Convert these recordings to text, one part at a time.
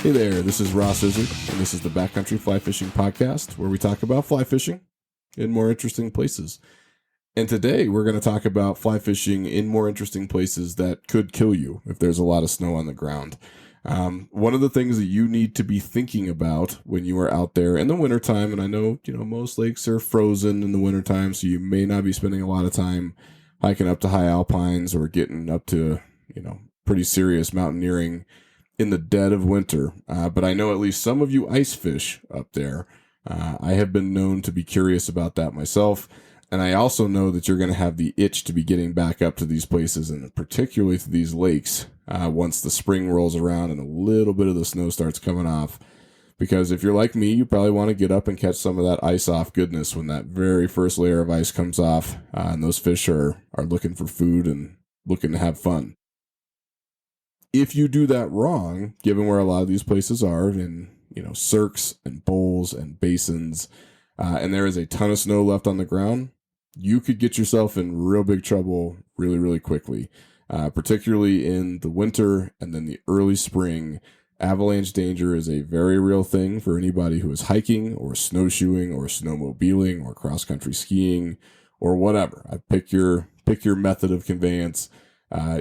Hey there, this is Ross Izzard, and this is the Backcountry Fly Fishing Podcast, where we talk about fly fishing in more interesting places. And today we're going to talk about fly fishing in more interesting places that could kill you if there's a lot of snow on the ground. One of the things that you need to be thinking about when you are out there in the wintertime, and I know, most lakes are frozen in the wintertime, so you may not be spending a lot of time hiking up to high alpines or getting up to, pretty serious mountaineering in the dead of winter. But I know at least some of you ice fish up there. I have been known to be curious about that myself. And I also know that you're going to have the itch to be getting back up to these places, and particularly to these lakes, once the spring rolls around and a little bit of the snow starts coming off. Because if you're like me, you probably want to get up and catch some of that ice off goodness when that very first layer of ice comes off, and those fish are looking for food and looking to have fun. If you do that wrong, given where a lot of these places are in, cirques and bowls and basins, and there is a ton of snow left on the ground, you could get yourself in real big trouble really, really quickly, particularly in the winter and then the early spring. Avalanche danger is a very real thing for anybody who is hiking or snowshoeing or snowmobiling or cross-country skiing or whatever. Pick your method of conveyance.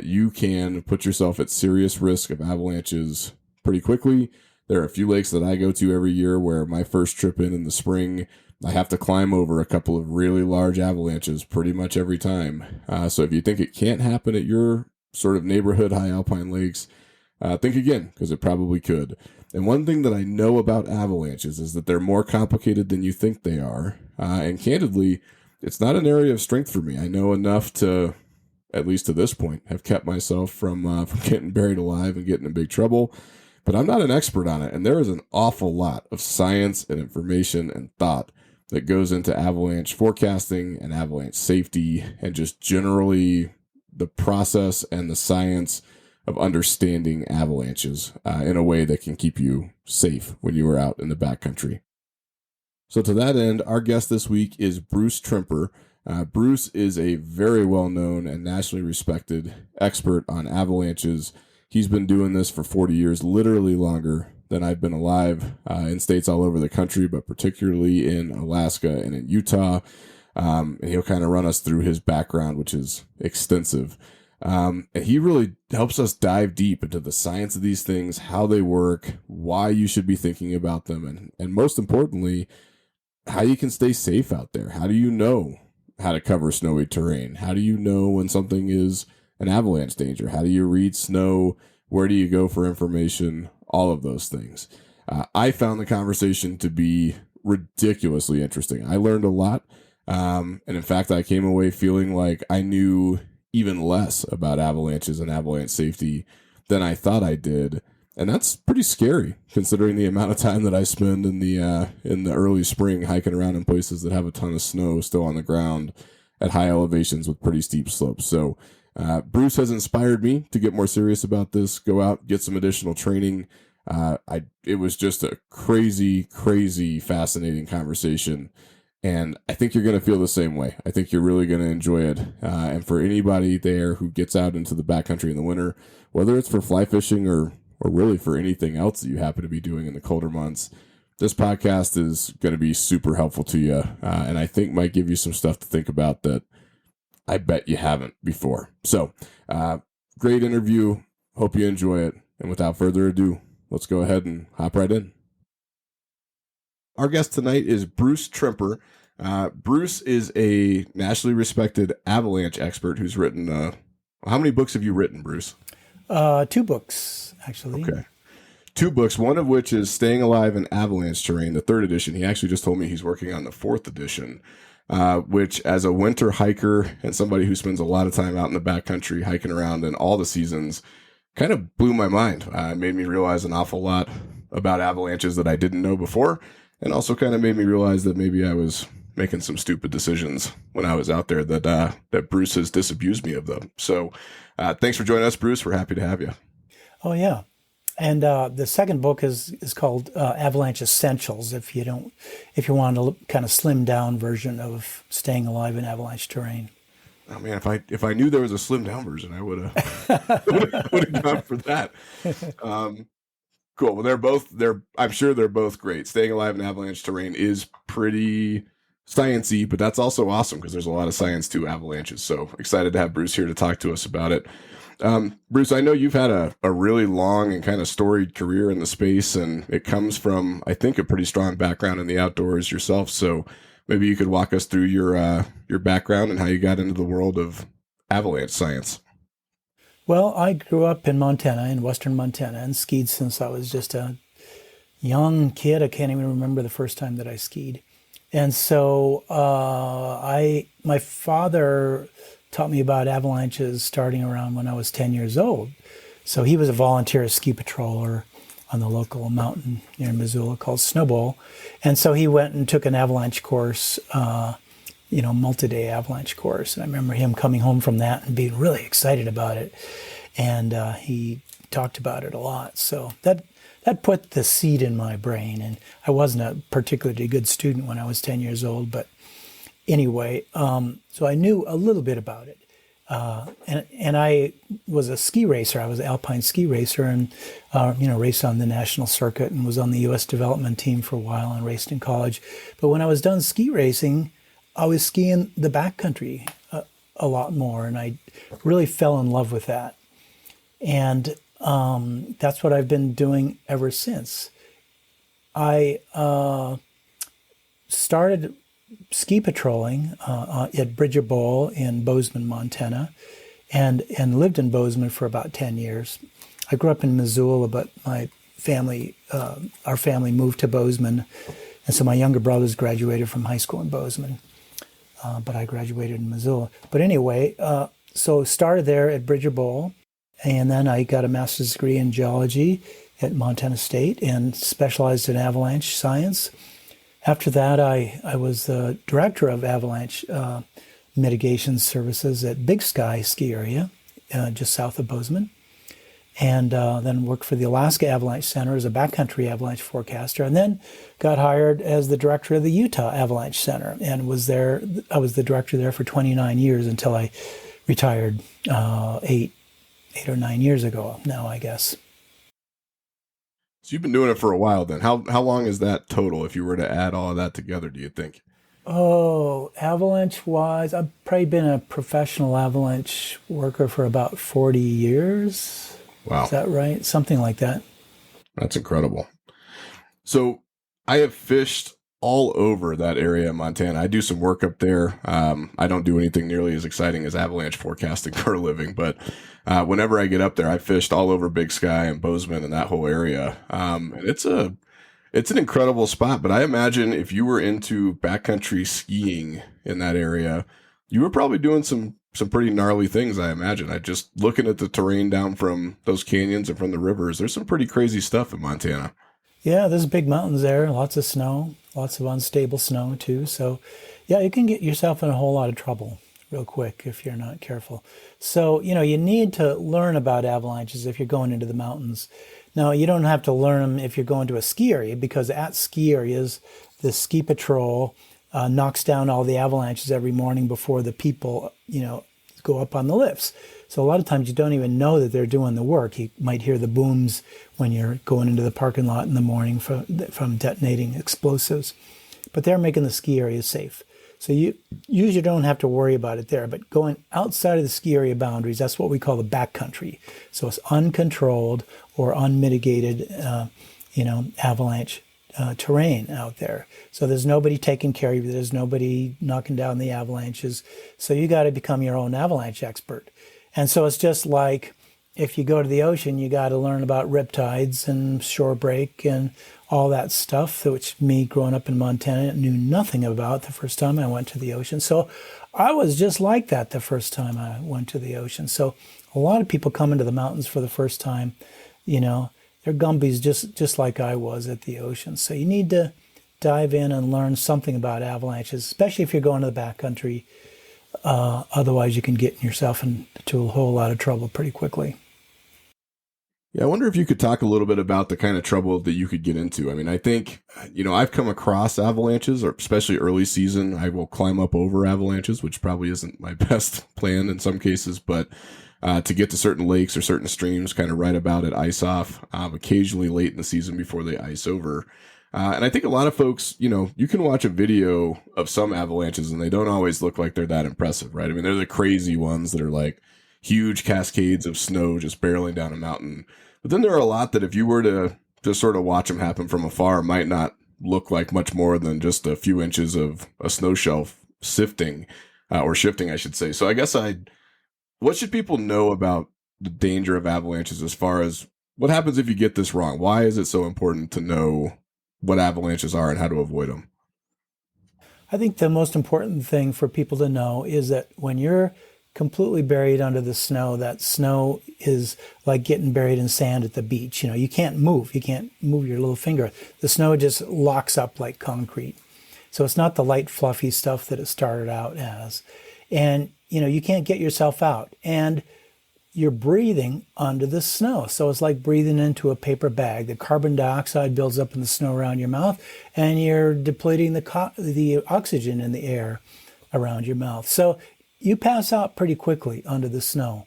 You can put yourself at serious risk of avalanches pretty quickly. There are a few lakes that I go to every year where my first trip in the spring, I have to climb over a couple of really large avalanches pretty much every time. So if you think it can't happen at your sort of neighborhood high alpine lakes, think again, because it probably could. And one thing that I know about avalanches is that they're more complicated than you think they are. And candidly, it's not an area of strength for me. I know enough to, at least to this point, have kept myself from getting buried alive and getting in big trouble. But I'm not an expert on it, and there is an awful lot of science and information and thought that goes into avalanche forecasting and avalanche safety and just generally the process and the science of understanding avalanches in a way that can keep you safe when you are out in the backcountry. So to that end, our guest this week is Bruce Tremper. Bruce is a very well-known and nationally respected expert on avalanches. He's been doing this for 40 years, literally longer than I've been alive, in states all over the country, but particularly in Alaska and in Utah. And he'll kind of run us through his background, which is extensive. And he really helps us dive deep into the science of these things, how they work, why you should be thinking about them, and most importantly, how you can stay safe out there. How do you know how to cover snowy terrain? How do you know when something is an avalanche danger? How do you read snow? Where do you go for information? All of those things. I found the conversation to be ridiculously interesting. I learned a lot. And in fact, I came away feeling like I knew even less about avalanches and avalanche safety than I thought I did. And that's pretty scary considering the amount of time that I spend in the early spring hiking around in places that have a ton of snow still on the ground at high elevations with pretty steep slopes. So Bruce has inspired me to get more serious about this, go out, get some additional training. It was just a crazy, crazy, fascinating conversation. And I think you're going to feel the same way. I think you're really going to enjoy it. And for anybody there who gets out into the backcountry in the winter, whether it's for fly fishing or really for anything else that you happen to be doing in the colder months, this podcast is going to be super helpful to you. And I think might give you some stuff to think about that I bet you haven't before. So, great interview. Hope you enjoy it. And without further ado, let's go ahead and hop right in. Our guest tonight is Bruce Tremper. Bruce is a nationally respected avalanche expert who's written, how many books have you written, Bruce? 2 books, actually. Okay. 2 books, one of which is Staying Alive in Avalanche Terrain, the 3rd edition. He actually just told me he's working on the 4th edition, which as a winter hiker and somebody who spends a lot of time out in the backcountry hiking around in all the seasons, kind of blew my mind. It made me realize an awful lot about avalanches that I didn't know before, and also kind of made me realize that maybe I was making some stupid decisions when I was out there that Bruce has disabused me of them. So thanks for joining us, Bruce. We're happy to have you. Oh, yeah. And the second book is called Avalanche Essentials. If you want a kind of slimmed down version of Staying Alive in Avalanche Terrain. Oh man, if I knew there was a slimmed down version, I would have gone for that. Cool. Well, I'm sure they're both great. Staying alive in avalanche terrain is pretty sciencey, but that's also awesome because there's a lot of science to avalanches. So excited to have Bruce here to talk to us about it. Bruce, I know you've had a really long and kind of storied career in the space, and it comes from, I think, a pretty strong background in the outdoors yourself. So maybe you could walk us through your background and how you got into the world of avalanche science. Well, I grew up in Montana, in western Montana, and skied since I was just a young kid. I can't even remember the first time that I skied. And so my father taught me about avalanches starting around when I was 10 years old. So he was a volunteer ski patroller on the local mountain near Missoula called Snowball. And so he went and took an avalanche course, multi-day avalanche course. And I remember him coming home from that and being really excited about it. And he talked about it a lot. So that put the seed in my brain. And I wasn't a particularly good student when I was 10 years old. But anyway, so I knew a little bit about it. And I was a ski racer. I was an alpine ski racer and, raced on the national circuit and was on the U.S. development team for a while and raced in college. But when I was done ski racing, I was skiing the backcountry a lot more, and I really fell in love with that. And that's what I've been doing ever since. I started ski patrolling at Bridger Bowl in Bozeman, Montana, and lived in Bozeman for about 10 years. I grew up in Missoula, but our family moved to Bozeman, and so my younger brothers graduated from high school in Bozeman. But I graduated in Missoula. But anyway, so started there at Bridger Bowl, and then I got a master's degree in geology at Montana State and specialized in avalanche science. After that, I was the director of avalanche mitigation services at Big Sky Ski Area, just south of Bozeman. And then worked for the Alaska Avalanche Center as a backcountry avalanche forecaster, and then got hired as the director of the Utah Avalanche Center, and I was the director there for 29 years until I retired 8 or 9 years ago now, I guess. So you've been doing it for a while then. How long is that total if you were to add all of that together, do you think? Oh, avalanche-wise, I've probably been a professional avalanche worker for about 40 years. Wow. Is that right? Something like that. That's incredible. So I have fished all over that area in Montana. I do some work up there. I don't do anything nearly as exciting as avalanche forecasting for a living, but whenever I get up there, I fished all over Big Sky and Bozeman and that whole area. And it's an incredible spot, but I imagine if you were into backcountry skiing in that area, you were probably doing some pretty gnarly things, I imagine. I just looking at the terrain down from those canyons and from the rivers, there's some pretty crazy stuff in Montana. Yeah, there's big mountains there, lots of snow, lots of unstable snow too. So yeah, you can get yourself in a whole lot of trouble real quick if you're not careful. So, you need to learn about avalanches if you're going into the mountains. Now, you don't have to learn them if you're going to a ski area, because at ski areas, the ski patrol knocks down all the avalanches every morning before the people, go up on the lifts. So a lot of times you don't even know that they're doing the work. You might hear the booms when you're going into the parking lot in the morning from detonating explosives. But they're making the ski area safe. So you usually don't have to worry about it there. But going outside of the ski area boundaries, that's what we call the backcountry. So it's uncontrolled or unmitigated, avalanche terrain out there. So there's nobody taking care of you. There's nobody knocking down the avalanches. So you got to become your own avalanche expert. And so it's just like if you go to the ocean, you got to learn about riptides and shore break and all that stuff, which me growing up in Montana knew nothing about the first time I went to the ocean. So I was just like that the first time I went to the ocean. So a lot of people come into the mountains for the first time, they're Gumbies just like I was at the ocean. So you need to dive in and learn something about avalanches, especially if you're going to the backcountry. Otherwise, you can get yourself into a whole lot of trouble pretty quickly. Yeah, I wonder if you could talk a little bit about the kind of trouble that you could get into. I mean, I think, I've come across avalanches, or especially early season. I will climb up over avalanches, which probably isn't my best plan in some cases, but to get to certain lakes or certain streams kind of right about at ice off, occasionally late in the season before they ice over. And I think a lot of folks, you can watch a video of some avalanches and they don't always look like they're that impressive, right? I mean, they're the crazy ones that are like huge cascades of snow just barreling down a mountain. But then there are a lot that if you were to just sort of watch them happen from afar, might not look like much more than just a few inches of a snow shelf sifting or shifting, I should say. So I guess what should people know about the danger of avalanches as far as what happens if you get this wrong? Why is it so important to know what avalanches are and how to avoid them? I think the most important thing for people to know is that when you're completely buried under the snow, that snow is like getting buried in sand at the beach. You can't move. You can't move your little finger. The snow just locks up like concrete. So it's not the light, fluffy stuff that it started out as. And, you can't get yourself out. And you're breathing under the snow. So it's like breathing into a paper bag. The carbon dioxide builds up in the snow around your mouth, and you're depleting the oxygen in the air around your mouth. So you pass out pretty quickly under the snow.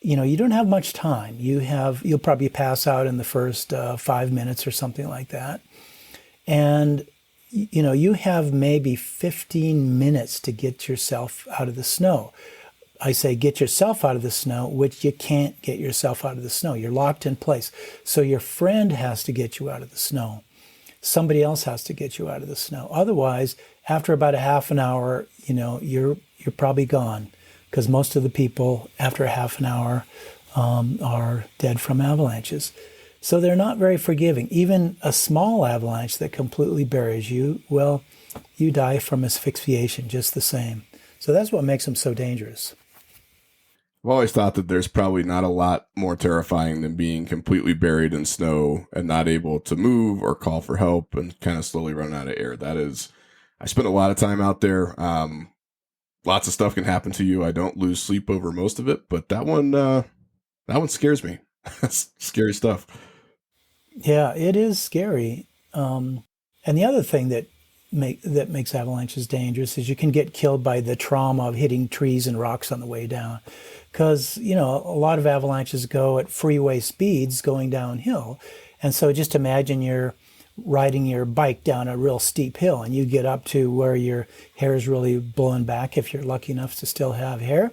You don't have much time. You'll probably pass out in the first 5 minutes or something like that. And, you have maybe 15 minutes to get yourself out of the snow. I say get yourself out of the snow, which you can't get yourself out of the snow. You're locked in place. So your friend has to get you out of the snow. Somebody else has to get you out of the snow. Otherwise, after about a half an hour, you're probably gone, because most of the people after a half an hour are dead from avalanches. So they're not very forgiving. Even a small avalanche that completely buries you, well, you die from asphyxiation just the same. So that's what makes them so dangerous. I've always thought that there's probably not a lot more terrifying than being completely buried in snow and not able to move or call for help and kind of slowly run out of air. I spent a lot of time out there. Lots of stuff can happen to you. I don't lose sleep over most of it, but that one scares me. That's scary stuff. Yeah, it is scary. And the other thing that makes avalanches dangerous is you can get killed by the trauma of hitting trees and rocks on the way down. Because, a lot of avalanches go at freeway speeds going downhill. And so just imagine you're riding your bike down a real steep hill and you get up to where your hair is really blowing back, if you're lucky enough to still have hair.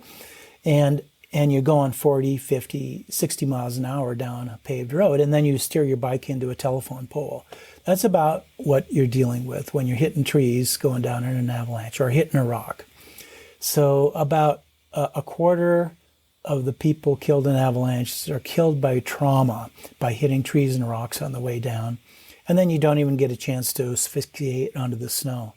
And you're going 40, 50, 60 miles an hour down a paved road, and then you steer your bike into a telephone pole. That's about what you're dealing with when you're hitting trees going down in an avalanche or hitting a rock. So about a quarter of the people killed in avalanches are killed by trauma, by hitting trees and rocks on the way down. And then you don't even get a chance to asphyxiate onto the snow.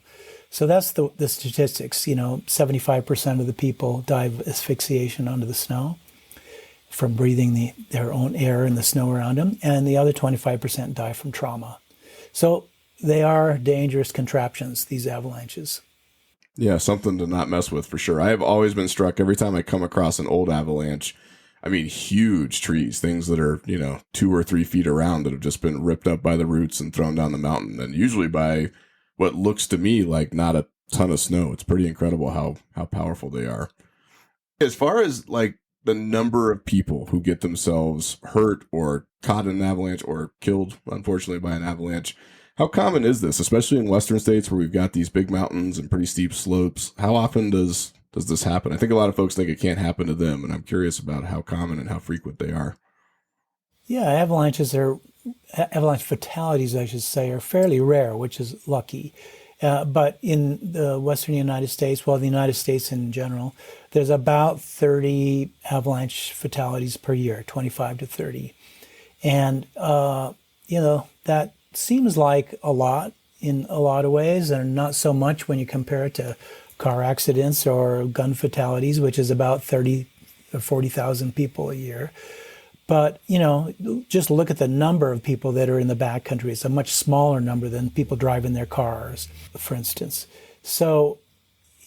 So that's the statistics. 75% of the people die of asphyxiation onto the snow from breathing their own air in the snow around them, and the other 25% die from trauma. So they are dangerous contraptions, these avalanches. Yeah, something to not mess with for sure. I have always been struck every time I come across an old avalanche. I mean, huge trees, things that are, 2 or 3 feet around that have just been ripped up by the roots and thrown down the mountain, and usually by what looks to me like not a ton of snow. It's pretty incredible how powerful they are. As far as like the number of people who get themselves hurt or caught in an avalanche or killed, unfortunately, by an avalanche, how common is this, especially in western states where we've got these big mountains and pretty steep slopes? How often does this happen? I think a lot of folks think it can't happen to them, and I'm curious about how common and how frequent they are. Yeah, avalanche fatalities, I should say, are fairly rare, which is lucky. But in the western United States, the United States in general, there's about 30 avalanche fatalities per year, 25 to 30. And, that seems like a lot in a lot of ways, and not so much when you compare it to car accidents or gun fatalities, which is about 30 or 40,000 people a year. But, just look at the number of people that are in the backcountry. It's a much smaller number than people driving their cars, for instance. So,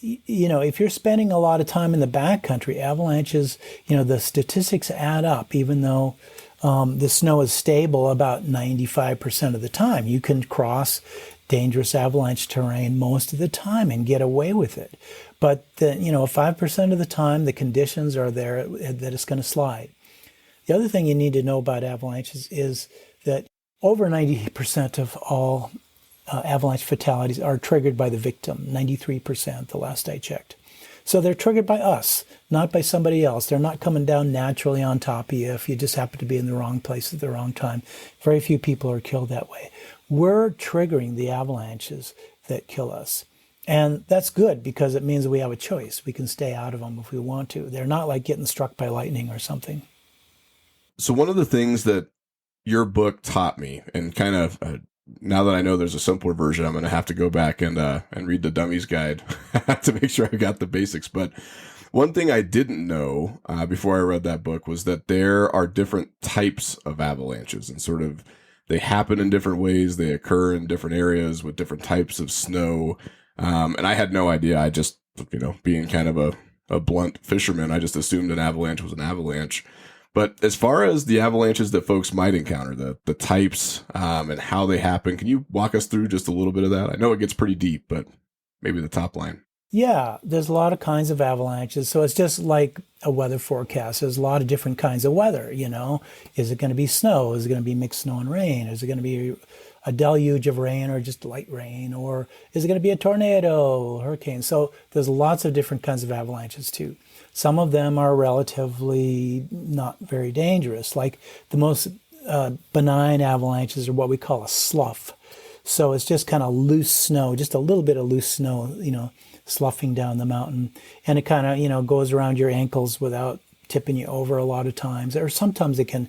if you're spending a lot of time in the backcountry, avalanches, the statistics add up, even though the snow is stable about 95% of the time. You can cross dangerous avalanche terrain most of the time and get away with it. But 5% of the time, the conditions are there that it's going to slide. The other thing you need to know about avalanches is that over 90% of all avalanche fatalities are triggered by the victim, 93% the last I checked. So they're triggered by us, not by somebody else. They're not coming down naturally on top of you if you just happen to be in the wrong place at the wrong time. Very few people are killed that way. We're triggering the avalanches that kill us. And that's good because it means we have a choice. We can stay out of them if we want to. They're not like getting struck by lightning or something. So one of the things that your book taught me, and kind of now that I know there's a simpler version, I'm going to have to go back and read the Dummy's Guide to make sure I got the basics. But one thing I didn't know before I read that book was that there are different types of avalanches, and sort of they happen in different ways. They occur in different areas with different types of snow. And I had no idea. I just, being kind of a blunt fisherman, I just assumed an avalanche was an avalanche. But as far as the avalanches that folks might encounter, the types and how they happen, can you walk us through just a little bit of that? I know it gets pretty deep, but maybe the top line. Yeah, there's a lot of kinds of avalanches. So it's just like a weather forecast. There's a lot of different kinds of weather, Is it going to be snow? Is it going to be mixed snow and rain? Is it going to be a deluge of rain or just light rain? Or is it going to be a tornado, hurricane? So there's lots of different kinds of avalanches too. Some of them are relatively not very dangerous. Like the most benign avalanches are what we call a slough. So it's just kind of loose snow, just a little bit of loose snow, sloughing down the mountain. And it kind of, goes around your ankles without tipping you over a lot of times. Or sometimes it can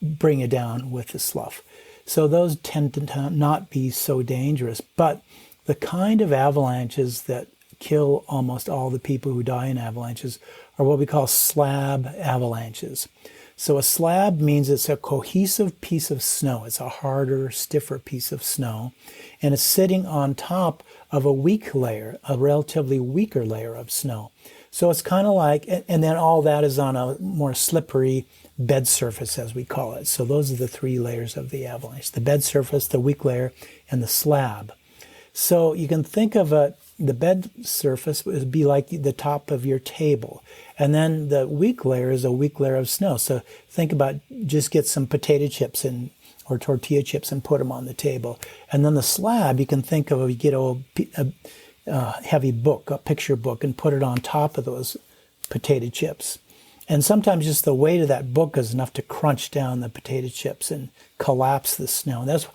bring you down with the slough. So those tend to not be so dangerous. But the kind of avalanches that kill almost all the people who die in avalanches are what we call slab avalanches. So a slab means it's a cohesive piece of snow. It's a harder, stiffer piece of snow. And it's sitting on top of a weak layer, a relatively weaker layer of snow. So it's kind of like, and then all that is on a more slippery bed surface, as we call it. So those are the three layers of the avalanche: the bed surface, the weak layer, and the slab. So you can think of the bed surface would be like the top of your table. And then the weak layer is a weak layer of snow. So think about, just get some potato chips or tortilla chips and put them on the table. And then the slab, you can think of, you get a heavy book, a picture book, and put it on top of those potato chips. And sometimes just the weight of that book is enough to crunch down the potato chips and collapse the snow. And that's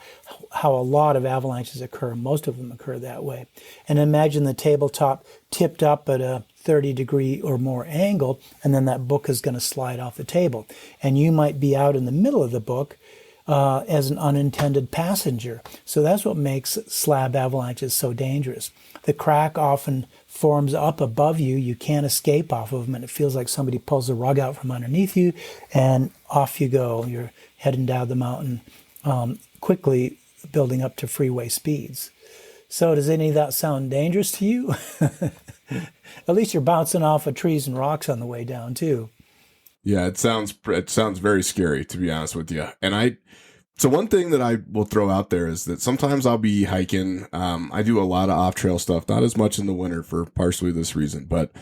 how a lot of avalanches occur. Most of them occur that way. And imagine the tabletop tipped up at a 30-degree or more angle, and then that book is going to slide off the table. And you might be out in the middle of the book as an unintended passenger. So that's what makes slab avalanches so dangerous. The crack often forms up above you. You can't escape off of them, and it feels like somebody pulls the rug out from underneath you, and off you go. You're heading down the mountain, quickly building up to freeway speeds. So does any of that sound dangerous to you? At least you're bouncing off of trees and rocks on the way down too. Yeah, it sounds very scary, to be honest with you. And so one thing that I will throw out there is that sometimes I'll be hiking. I do a lot of off-trail stuff, not as much in the winter for partially this reason, but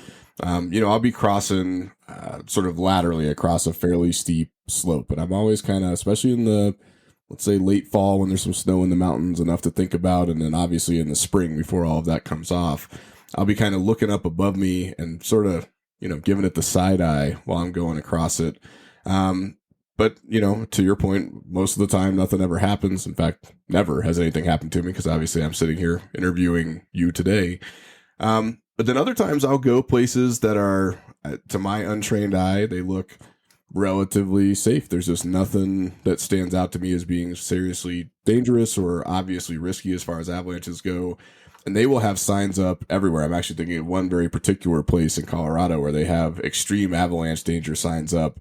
I'll be crossing sort of laterally across a fairly steep slope. And I'm always kind of, especially in the, let's say, late fall when there's some snow in the mountains, enough to think about, and then obviously in the spring before all of that comes off, I'll be kind of looking up above me and sort of, giving it the side eye while I'm going across it. But, to your point, most of the time, nothing ever happens. In fact, never has anything happened to me, because obviously I'm sitting here interviewing you today. But then other times I'll go places that are, to my untrained eye, they look relatively safe. There's just nothing that stands out to me as being seriously dangerous or obviously risky as far as avalanches go. And they will have signs up everywhere. I'm actually thinking of one very particular place in Colorado where they have extreme avalanche danger signs up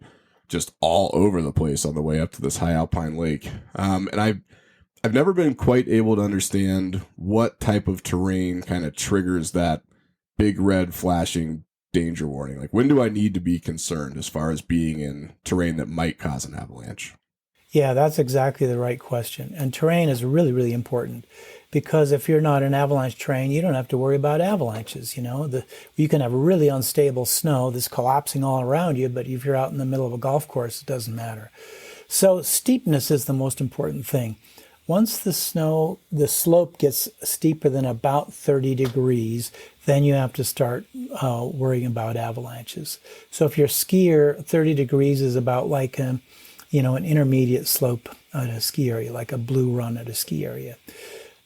just all over the place on the way up to this high alpine lake. And I've never been quite able to understand what type of terrain kind of triggers that big red flashing danger warning. Like, when do I need to be concerned as far as being in terrain that might cause an avalanche? Yeah, that's exactly the right question. And terrain is really, really important, because if you're not in avalanche terrain, you don't have to worry about avalanches. You can have really unstable snow that's collapsing all around you, but if you're out in the middle of a golf course, it doesn't matter. So steepness is the most important thing. Once the slope gets steeper than about 30 degrees, then you have to start worrying about avalanches. So if you're a skier, 30 degrees is about like an intermediate slope at a ski area, like a blue run at a ski area.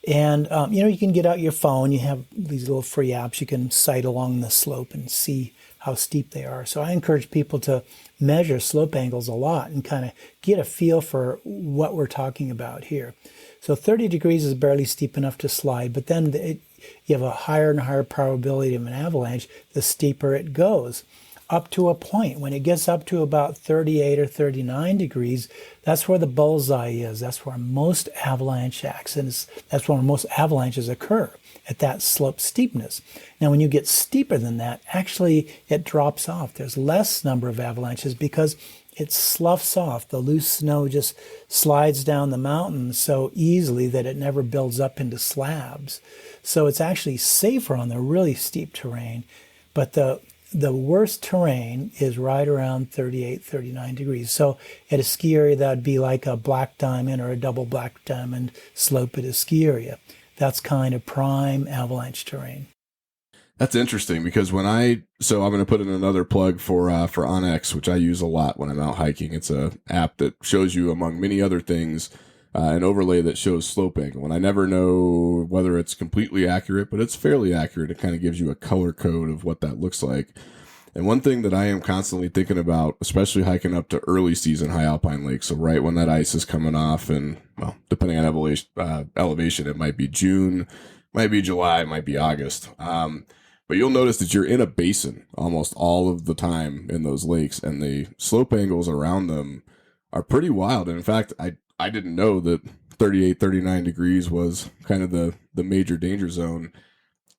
And, you can get out your phone. You have these little free apps. You can sight along the slope and see how steep they are. So I encourage people to measure slope angles a lot and kind of get a feel for what we're talking about here. So 30 degrees is barely steep enough to slide, but then you have a higher and higher probability of an avalanche the steeper it goes. Up to a point. When it gets up to about 38 or 39 degrees, that's where the bullseye is. That's where most avalanche accidents, that's where most avalanches occur, at that slope steepness. Now, when you get steeper than that, actually it drops off. There's less number of avalanches because it sloughs off. The loose snow just slides down the mountain so easily that it never builds up into slabs. So it's actually safer on the really steep terrain, but the worst terrain is right around 38, 39 degrees. So at a ski area, that would be like a black diamond or a double black diamond slope at a ski area. That's kind of prime avalanche terrain. That's interesting because I'm going to put in another plug for Onyx, which I use a lot when I'm out hiking. It's a app that shows you, among many other things, an overlay that shows slope angle. And I never know whether it's completely accurate, but it's fairly accurate. It kind of gives you a color code of what that looks like. And one thing that I am constantly thinking about, especially hiking up to early season high alpine lakes, so right when that ice is coming off, and well, depending on elevation, it might be June, might be July, might be August. But you'll notice that you're in a basin almost all of the time in those lakes, and the slope angles around them are pretty wild. And in fact, I didn't know that 38, 39 degrees was kind of the major danger zone.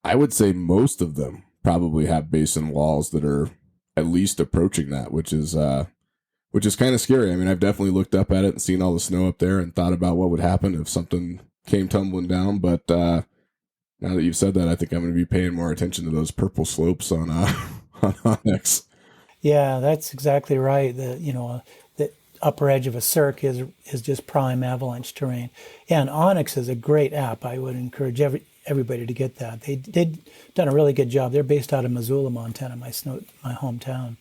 I would say most of them probably have basin walls that are at least approaching that, which is kind of scary. I mean, I've definitely looked up at it and seen all the snow up there and thought about what would happen if something came tumbling down. But now that you've said that, I think I'm going to be paying more attention to those purple slopes on Onyx. Yeah, that's exactly right. The upper edge of a cirque is just prime avalanche terrain. Yeah, and Onyx is a great app. I would encourage everybody to get that. They've done a really good job. They're based out of Missoula, Montana, my hometown.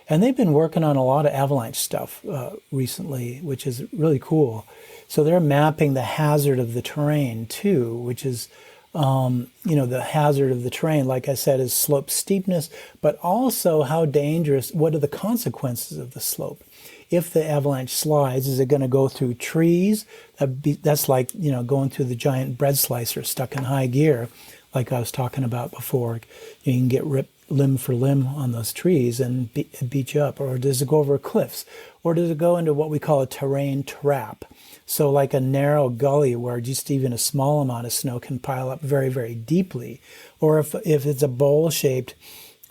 And they've been working on a lot of avalanche stuff recently, which is really cool. So they're mapping the hazard of the terrain too, which is, the hazard of the terrain, like I said, is slope steepness, but also how dangerous, what are the consequences of the slope? If the avalanche slides, is it going to go through trees? That's like, going through the giant bread slicer stuck in high gear, like I was talking about before. You can get ripped limb for limb on those trees and beat you up. Or does it go over cliffs? Or does it go into what we call a terrain trap? So like a narrow gully where just even a small amount of snow can pile up very, very deeply. Or if it's a bowl-shaped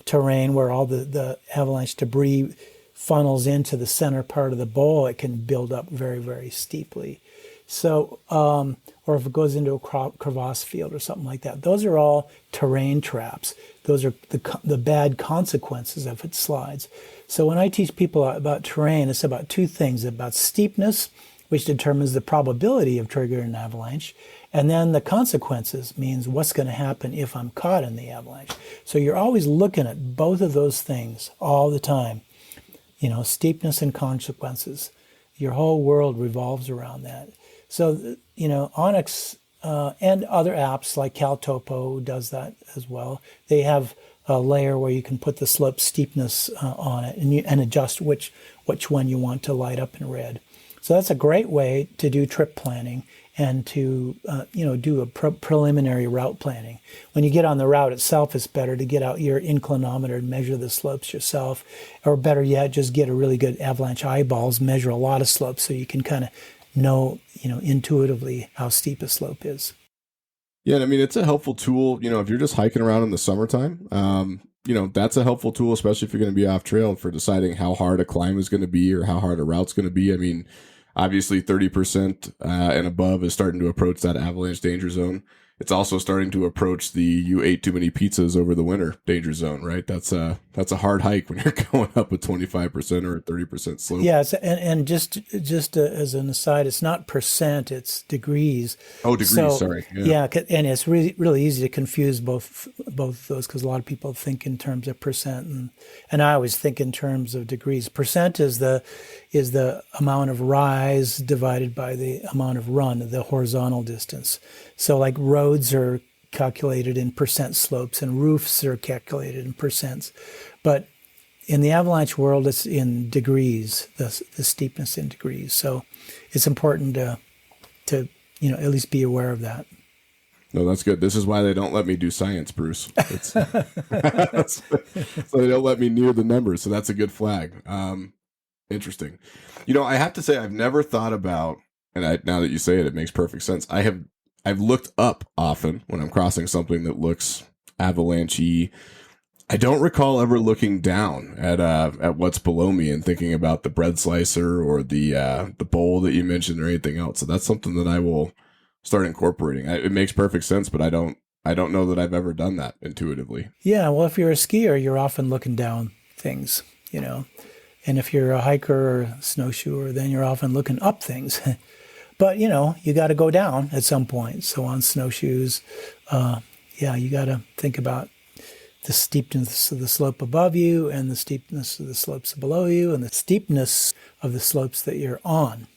terrain where all the avalanche debris funnels into the center part of the bowl, it can build up very, very steeply. So, or if it goes into a crevasse field or something like that. Those are all terrain traps. Those are the bad consequences if it slides. So when I teach people about terrain, it's about two things: about steepness, which determines the probability of triggering an avalanche, and then the consequences means what's going to happen if I'm caught in the avalanche. So you're always looking at both of those things all the time. Steepness and consequences. Your whole world revolves around that. So, Onyx and other apps like CalTopo does that as well. They have a layer where you can put the slope steepness on it and adjust which one you want to light up in red. So that's a great way to do trip planning and to do a preliminary route planning. When you get on the route itself, it's better to get out your inclinometer and measure the slopes yourself, or better yet, just get a really good avalanche eyeballs, measure a lot of slopes so you can kind of know intuitively how steep a slope is. Yeah, and I mean, it's a helpful tool, if you're just hiking around in the summertime, that's a helpful tool, especially if you're going to be off trail for deciding how hard a climb is going to be or how hard a route's going to be. I mean, obviously 30% and above is starting to approach that avalanche danger zone. it's also starting to approach the you ate too many pizzas over the winter danger zone, right? That's a hard hike when you're going up a 25% or a 30% slope. Yes, and just as an aside, it's not percent, it's degrees. Oh, degrees, So, sorry. yeah, and it's really easy to confuse both of those because a lot of people think in terms of percent, and I always think in terms of degrees. Percent is the amount of rise divided by the amount of run, the horizontal distance. So like roads are calculated in percent slopes and roofs are calculated in percents. But in the avalanche world, it's in degrees, the steepness in degrees. So it's important to at least be aware of that. No, that's good. This is why they don't let me do science, Bruce. It's, so they don't let me near the numbers. So that's a good flag. Interesting. I have to say I've never thought about, and now that you say it, it makes perfect sense. I've looked up often when I'm crossing something that looks avalanche-y. I don't recall ever looking down at what's below me and thinking about the bread slicer or the bowl that you mentioned or anything else. So that's something that I will start incorporating. It makes perfect sense, but I don't know that I've ever done that intuitively. Yeah, well, if you're a skier, you're often looking down things, and if you're a hiker or a snowshoer, then you're often looking up things. But, you got to go down at some point. So on snowshoes, you got to think about the steepness of the slope above you and the steepness of the slopes below you and the steepness of the slopes that you're on.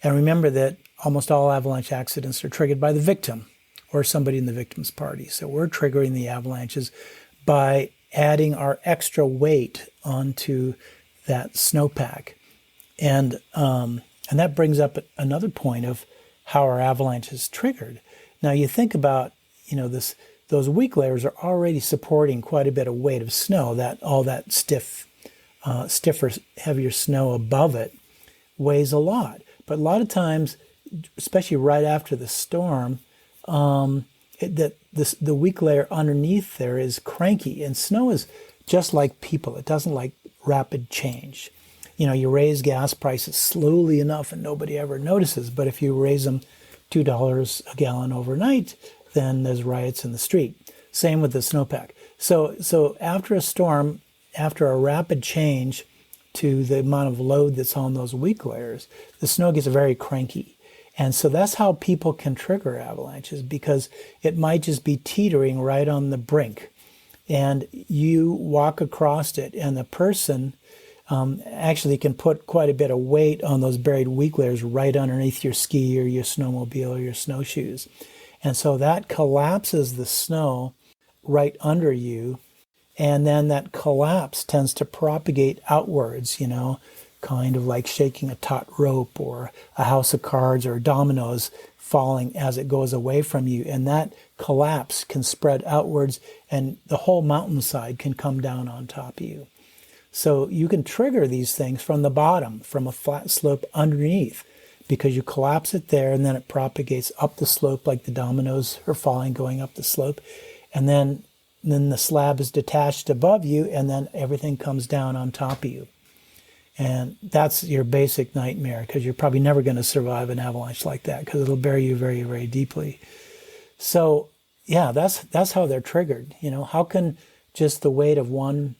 And remember that almost all avalanche accidents are triggered by the victim or somebody in the victim's party. So we're triggering the avalanches by adding our extra weight onto that snowpack. And that brings up another point of how our avalanche is triggered. Now you think about, those weak layers are already supporting quite a bit of weight of snow. That all that stiffer, heavier snow above it weighs a lot. But a lot of times, especially right after the storm, the weak layer underneath there is cranky. And snow is just like people. It doesn't like rapid change. You raise gas prices slowly enough and nobody ever notices. But if you raise them $2 a gallon overnight, then there's riots in the street. Same with the snowpack. So after a storm, after a rapid change to the amount of load that's on those weak layers, the snow gets very cranky. And so that's how people can trigger avalanches, because it might just be teetering right on the brink. And you walk across it, and the person actually can put quite a bit of weight on those buried weak layers right underneath your ski or your snowmobile or your snowshoes. And so that collapses the snow right under you. And then that collapse tends to propagate outwards, kind of like shaking a taut rope or a house of cards or dominoes falling as it goes away from you. And that collapse can spread outwards and the whole mountainside can come down on top of you. So you can trigger these things from the bottom, from a flat slope underneath, because you collapse it there and then it propagates up the slope like the dominoes are falling going up the slope. And then the slab is detached above you and then everything comes down on top of you. And that's your basic nightmare, because you're probably never going to survive an avalanche like that because it'll bury you very, very deeply. So yeah, that's how they're triggered. How can just the weight of one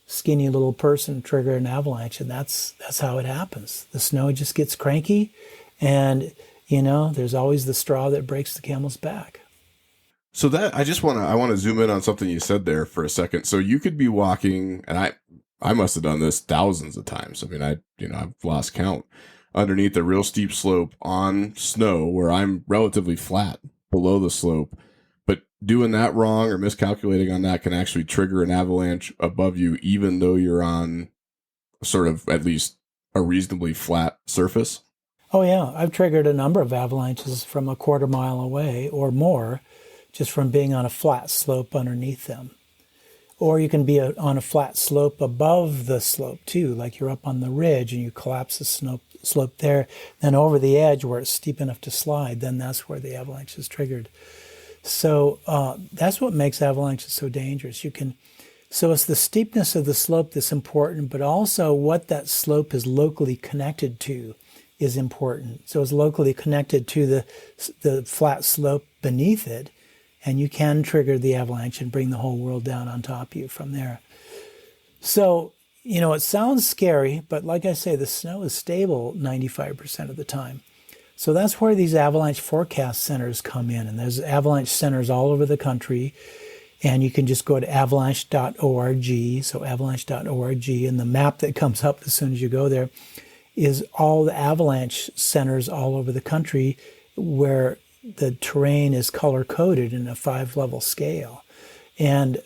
skinny little person trigger an avalanche? And that's how it happens. The snow just gets cranky, and there's always the straw that breaks the camel's back. So that I want to zoom in on something you said there for a second. So you could be walking, and I must have done this thousands of times. I mean, I've lost count, underneath a real steep slope on snow where I'm relatively flat below the slope. But doing that wrong or miscalculating on that can actually trigger an avalanche above you, even though you're on sort of at least a reasonably flat surface. Oh yeah, I've triggered a number of avalanches from a quarter mile away or more, just from being on a flat slope underneath them. Or you can be on a flat slope above the slope too, like you're up on the ridge and you collapse the slope there, then over the edge where it's steep enough to slide, then that's where the avalanche is triggered. So that's what makes avalanches so dangerous. So it's the steepness of the slope that's important, but also what that slope is locally connected to is important. So it's locally connected to the flat slope beneath it, and you can trigger the avalanche and bring the whole world down on top of you from there. So, it sounds scary, but like I say, the snow is stable 95% of the time. So that's where these avalanche forecast centers come in. And there's avalanche centers all over the country. And you can just go to avalanche.org. So avalanche.org. And the map that comes up as soon as you go there is all the avalanche centers all over the country where the terrain is color-coded in a 5-level scale. And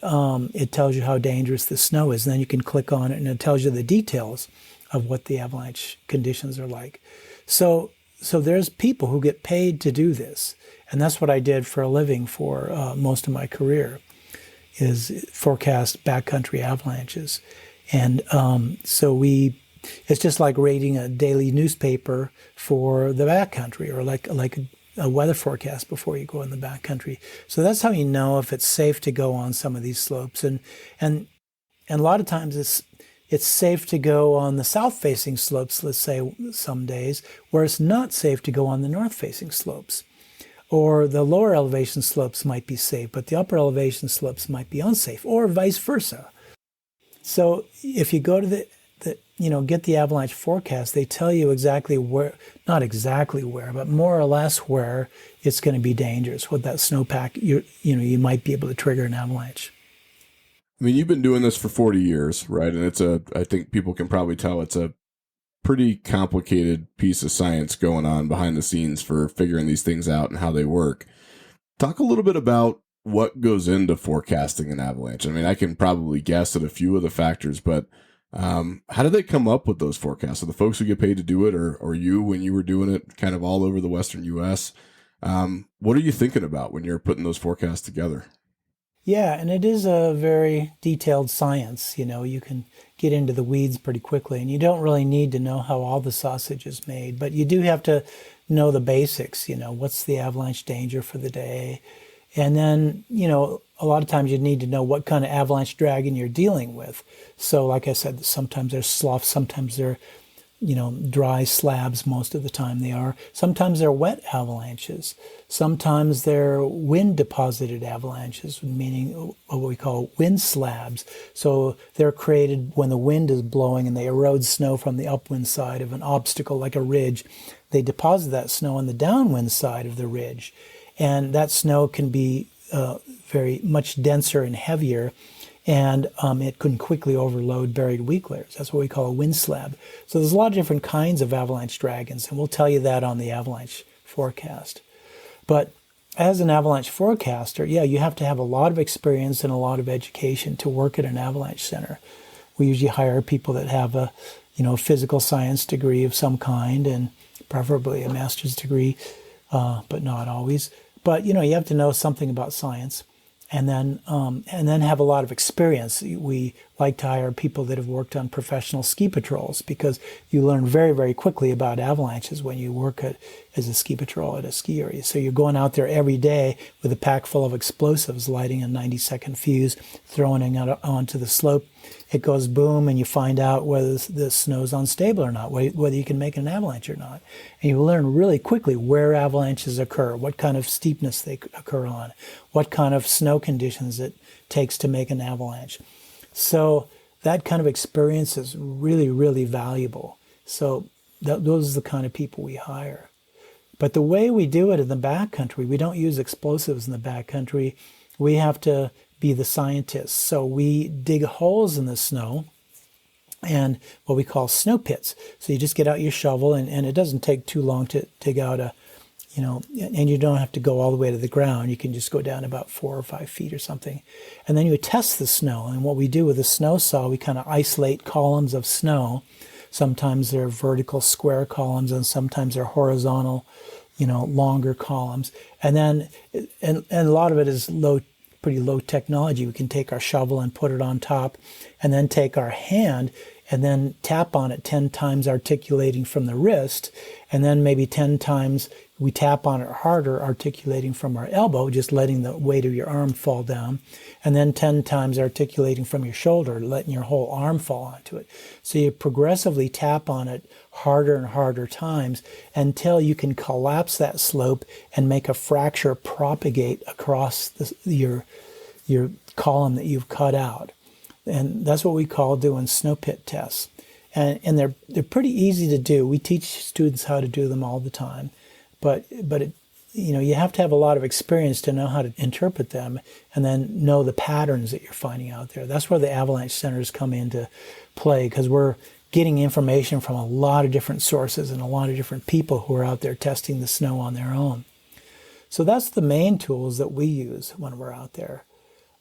it tells you how dangerous the snow is. And then you can click on it, and it tells you the details of what the avalanche conditions are like. So there's people who get paid to do this. And that's what I did for a living for most of my career, is forecast backcountry avalanches. And it's just like reading a daily newspaper for the backcountry, or like a weather forecast before you go in the backcountry. So that's how you know if it's safe to go on some of these slopes. And a lot of times it's safe to go on the south-facing slopes, let's say some days, where it's not safe to go on the north-facing slopes. Or the lower elevation slopes might be safe, but the upper elevation slopes might be unsafe, or vice versa. So if you go to get the avalanche forecast, they tell you exactly where, not exactly where, but more or less where it's going to be dangerous. With that snowpack, you might be able to trigger an avalanche. I mean, you've been doing this for 40 years, right? And I think people can probably tell it's a pretty complicated piece of science going on behind the scenes for figuring these things out and how they work. Talk a little bit about what goes into forecasting an avalanche. I mean, I can probably guess at a few of the factors, but how did they come up with those forecasts? Are the folks who get paid to do it, or you, when you were doing it kind of all over the Western U.S.? What are you thinking about when you're putting those forecasts together? Yeah, and it is a very detailed science. You can get into the weeds pretty quickly, and you don't really need to know how all the sausage is made, but you do have to know the basics. What's the avalanche danger for the day? And then, a lot of times you need to know what kind of avalanche dragon you're dealing with. So like I said, sometimes they're sloughs, sometimes they're, dry slabs. Most of the time they are. Sometimes they're wet avalanches. Sometimes they're wind deposited avalanches, meaning what we call wind slabs. So they're created when the wind is blowing and they erode snow from the upwind side of an obstacle like a ridge. They deposit that snow on the downwind side of the ridge. And that snow can be very much denser and heavier, and it can quickly overload buried weak layers. That's what we call a wind slab. So there's a lot of different kinds of avalanche dragons, and we'll tell you that on the avalanche forecast. But as an avalanche forecaster, you have to have a lot of experience and a lot of education to work at an avalanche center. We usually hire people that have a physical science degree of some kind, and preferably a master's degree, but not always. But you have to know something about science, and then have a lot of experience. We like to hire people that have worked on professional ski patrols, because you learn very, very quickly about avalanches when you work as a ski patrol at a ski area. So you're going out there every day with a pack full of explosives, lighting a 90-second fuse, throwing it onto the slope. It goes boom, and you find out whether the snow's unstable or not, whether you can make an avalanche or not. And you learn really quickly where avalanches occur, what kind of steepness they occur on, what kind of snow conditions it takes to make an avalanche. So that kind of experience is really, really valuable. So those are the kind of people we hire. But the way we do it in the backcountry, we don't use explosives in the backcountry. We have to be the scientists. So we dig holes in the snow and what we call snow pits. So you just get out your shovel, and it doesn't take too long to dig out and you don't have to go all the way to the ground. You can just go down about 4 or 5 feet or something. And then you test the snow. And what we do with a snow saw, we kind of isolate columns of snow. Sometimes they're vertical square columns, and sometimes they're horizontal, longer columns. And then, and a lot of it is pretty low technology. We can take our shovel and put it on top, and then take our hand and then tap on it 10 times, articulating from the wrist, and then maybe 10 times we tap on it harder, articulating from our elbow, just letting the weight of your arm fall down, and then 10 times articulating from your shoulder, letting your whole arm fall onto it. So you progressively tap on it harder and harder times until you can collapse that slope and make a fracture propagate across your column that you've cut out. And that's what we call doing snow pit tests. And they're pretty easy to do. We teach students how to do them all the time. But you have to have a lot of experience to know how to interpret them and then know the patterns that you're finding out there. That's where the avalanche centers come into play, because we're getting information from a lot of different sources and a lot of different people who are out there testing the snow on their own. So that's the main tools that we use when we're out there.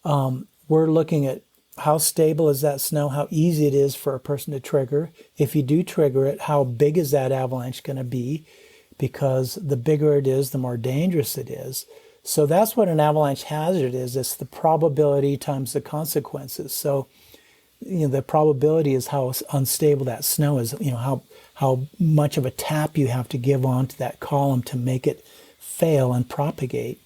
We're looking at how stable is that snow, how easy it is for a person to trigger. If you do trigger it, how big is that avalanche going to be? Because the bigger it is, the more dangerous it is. So that's what an avalanche hazard is. It's the probability times the consequences. So, the probability is how unstable that snow is, how much of a tap you have to give onto that column to make it fail and propagate.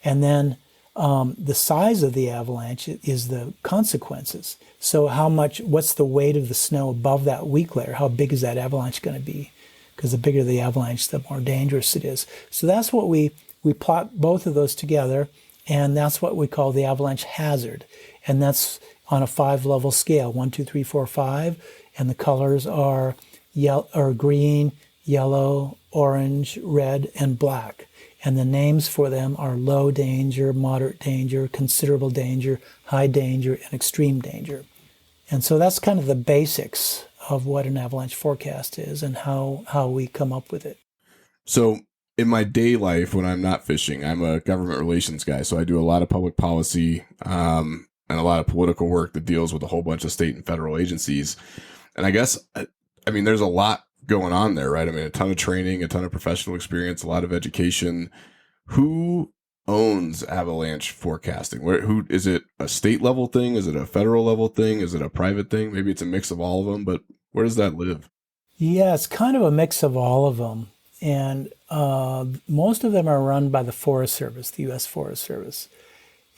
And then the size of the avalanche is the consequences. So what's the weight of the snow above that weak layer? How big is that avalanche going to be? Because the bigger the avalanche, the more dangerous it is. So that's what we plot both of those together, and that's what we call the avalanche hazard. And that's on a 5-level scale, 1, 2, 3, 4, 5, and the colors are green, yellow, orange, red, and black. And the names for them are low danger, moderate danger, considerable danger, high danger, and extreme danger. And so that's kind of the basics of what an avalanche forecast is and how we come up with it. So in my day life, when I'm not fishing, I'm a government relations guy. So I do a lot of public policy and a lot of political work that deals with a whole bunch of state and federal agencies. And I guess, there's a lot going on there, right? A ton of training, a ton of professional experience, a lot of education. Who owns avalanche forecasting? Who is it? A state level thing? Is it a federal level thing? Is it a private thing? Maybe it's a mix of all of them, but where does that live? Yeah, it's kind of a mix of all of them. And most of them are run by the Forest Service, the U.S. Forest Service.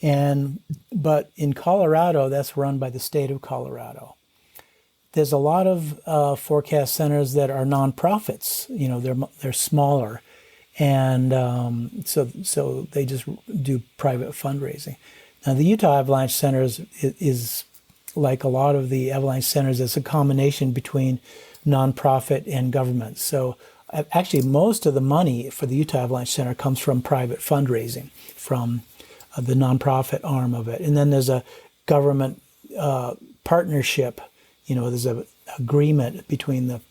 But in Colorado, that's run by the state of Colorado. There's a lot of forecast centers that are nonprofits. They're smaller, and so they just do private fundraising. Now, the Utah Avalanche Center is like a lot of the avalanche centers. It's a combination between nonprofit and government. So actually, most of the money for the Utah Avalanche Center comes from private fundraising, from the nonprofit arm of it. And then there's a government partnership. There's an agreement between the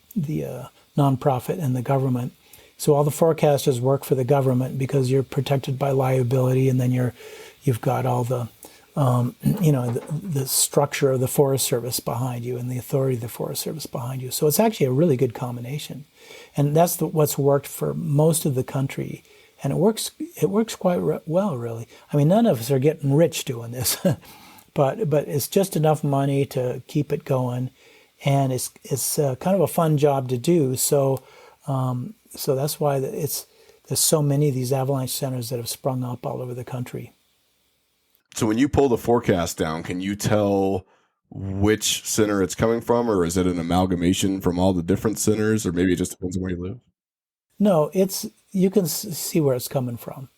nonprofit and the government. So all the forecasters work for the government because you're protected by liability, and then you've got all the the structure of the Forest Service behind you and the authority of the Forest Service behind you. So it's actually a really good combination, and that's what's worked for most of the country, and it works quite well, really. None of us are getting rich doing this. But it's just enough money to keep it going, and it's kind of a fun job to do. So that's why there's so many of these avalanche centers that have sprung up all over the country. So when you pull the forecast down, can you tell which center it's coming from, or is it an amalgamation from all the different centers, or maybe it just depends on where you live? No, you can see where it's coming from.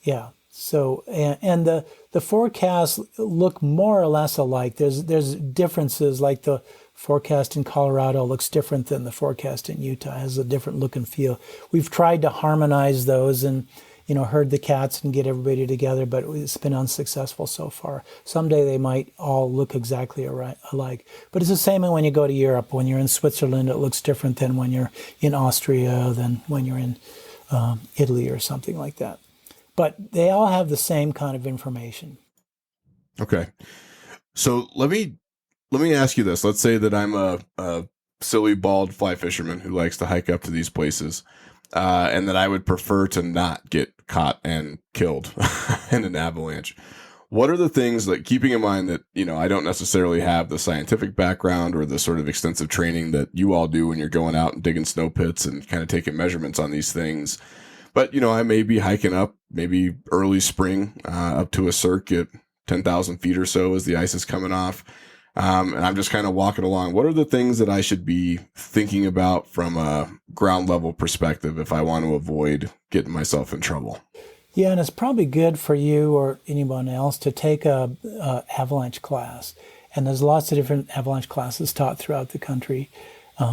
Yeah. So, and the forecasts look more or less alike. There's differences, like the forecast in Colorado looks different than the forecast in Utah. It has a different look and feel. We've tried to harmonize those and, herd the cats and get everybody together, but it's been unsuccessful so far. Someday they might all look exactly alike. But it's the same when you go to Europe. When you're in Switzerland, it looks different than when you're in Austria, than when you're in Italy or something like that. But they all have the same kind of information. Okay. So let me ask you this. Let's say that I'm a silly, bald fly fisherman who likes to hike up to these places, and that I would prefer to not get caught and killed in an avalanche. What are the things, like, keeping in mind that, I don't necessarily have the scientific background or the sort of extensive training that you all do when you're going out and digging snow pits and kind of taking measurements on these things. But, I may be hiking up, maybe early spring, up to a circuit, 10,000 feet or so as the ice is coming off. And I'm just kind of walking along. What are the things that I should be thinking about from a ground level perspective if I want to avoid getting myself in trouble? Yeah, and it's probably good for you or anyone else to take a avalanche class. And there's lots of different avalanche classes taught throughout the country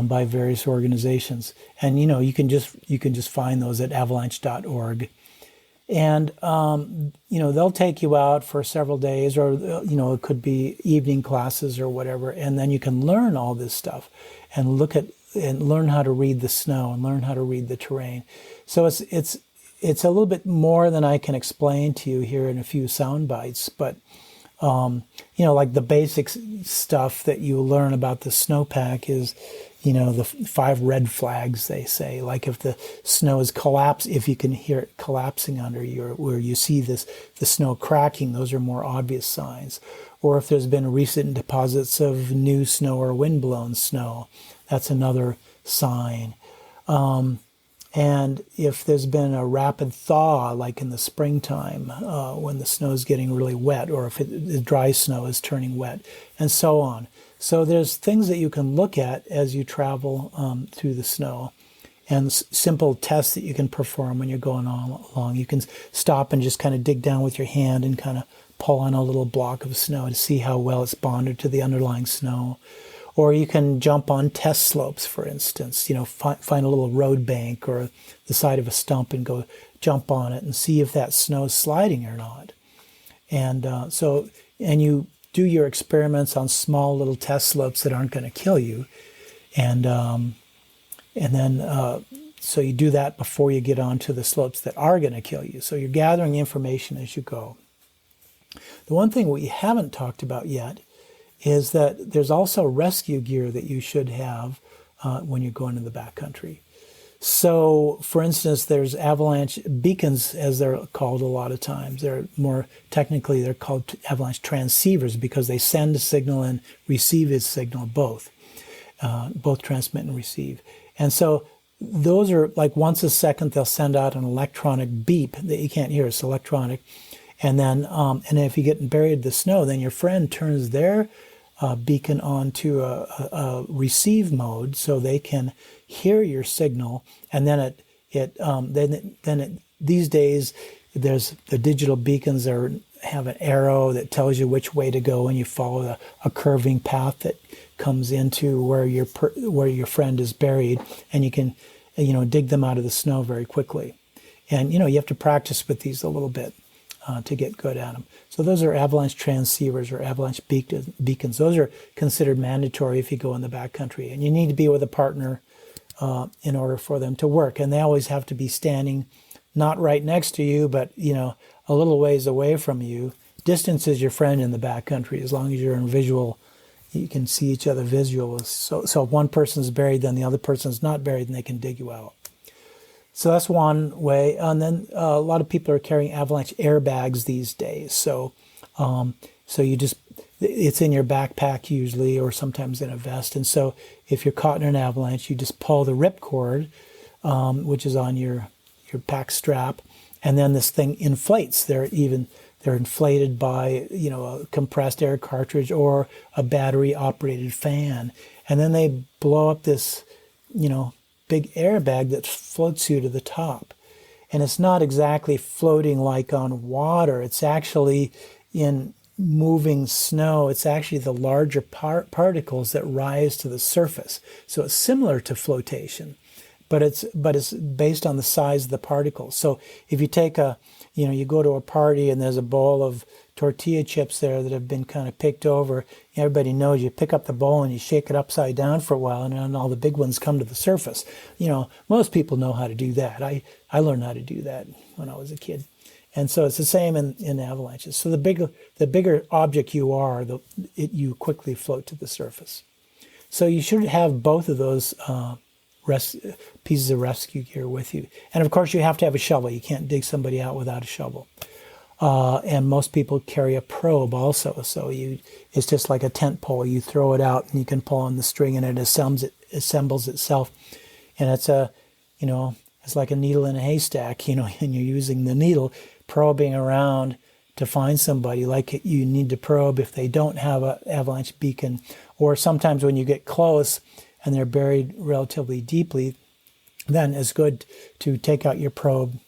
by various organizations. And you can just find those at avalanche.org. And they'll take you out for several days, or it could be evening classes or whatever, and then you can learn all this stuff and learn how to read the snow and learn how to read the terrain. So it's a little bit more than I can explain to you here in a few sound bites, but like the basic stuff that you learn about the snowpack is, the 5 red flags, they say. Like if the snow is if you can hear it collapsing under you, or where you see the snow cracking, those are more obvious signs. Or if there's been recent deposits of new snow or windblown snow, that's another sign. And if there's been a rapid thaw, like in the springtime, when the snow is getting really wet, or if the dry snow is turning wet, and so on. So there's things that you can look at as you travel through the snow, and simple tests that you can perform when you're going along. You can stop and just kind of dig down with your hand and kind of pull on a little block of snow to see how well it's bonded to the underlying snow. Or you can jump on test slopes, for instance, find a little road bank or the side of a stump and go jump on it and see if that snow is sliding or not. And and you do your experiments on small little test slopes that aren't going to kill you. And then so you do that before you get onto the slopes that are going to kill you. So you're gathering information as you go. The one thing we haven't talked about yet is that there's also rescue gear that you should have when you're going to the backcountry. So, for instance, there's avalanche beacons, as they're called a lot of times. They're called avalanche transceivers because they send a signal and receive a signal, both transmit and receive. And so those are like once a second, they'll send out an electronic beep that you can't hear. It's electronic. And then if you get buried in the snow, then your friend turns their beacon on to a receive mode so they can hear your signal. And then these days there's the digital beacons have an arrow that tells you which way to go, and you follow a curving path that comes into where your friend is buried, and you can dig them out of the snow very quickly. And you have to practice with these a little bit to get good at them. So those are avalanche transceivers or avalanche beacons. Those are considered mandatory if you go in the backcountry, and you need to be with a partner in order for them to work. And they always have to be standing not right next to you, but a little ways away from you. Distance is your friend in the backcountry, as long as you're in visual. You can see each other visual. So if one person's buried, then the other person's not buried, and they can dig you out. So that's one way. And then a lot of people are carrying avalanche airbags these days. So it's in your backpack usually, or sometimes in a vest. And so if you're caught in an avalanche, you just pull the ripcord, which is on your pack strap, and then this thing inflates. They're inflated by a compressed air cartridge or a battery operated fan, and then they blow up this big airbag that floats you to the top. And it's not exactly floating like on water. It's actually in moving snow. It's actually the larger particles that rise to the surface. So it's similar to flotation, but it's based on the size of the particles. So if you take you go to a party and there's a bowl of tortilla chips there that have been kind of picked over, everybody knows you pick up the bowl and you shake it upside down for a while, and then all the big ones come to the surface. Most people know how to do that. I learned how to do that when I was a kid. And so it's the same in avalanches. So the bigger object you are, you quickly float to the surface. So you should have both of those pieces of rescue gear with you. And of course you have to have a shovel. You can't dig somebody out without a shovel. And most people carry a probe also. So it's just like a tent pole. You throw it out and you can pull on the string and it assembles itself. And it's a it's like a needle in a haystack, and you're using the needle, probing around to find somebody. Like you need to probe if they don't have an avalanche beacon, or sometimes when you get close and they're buried relatively deeply, then it's good to take out your probe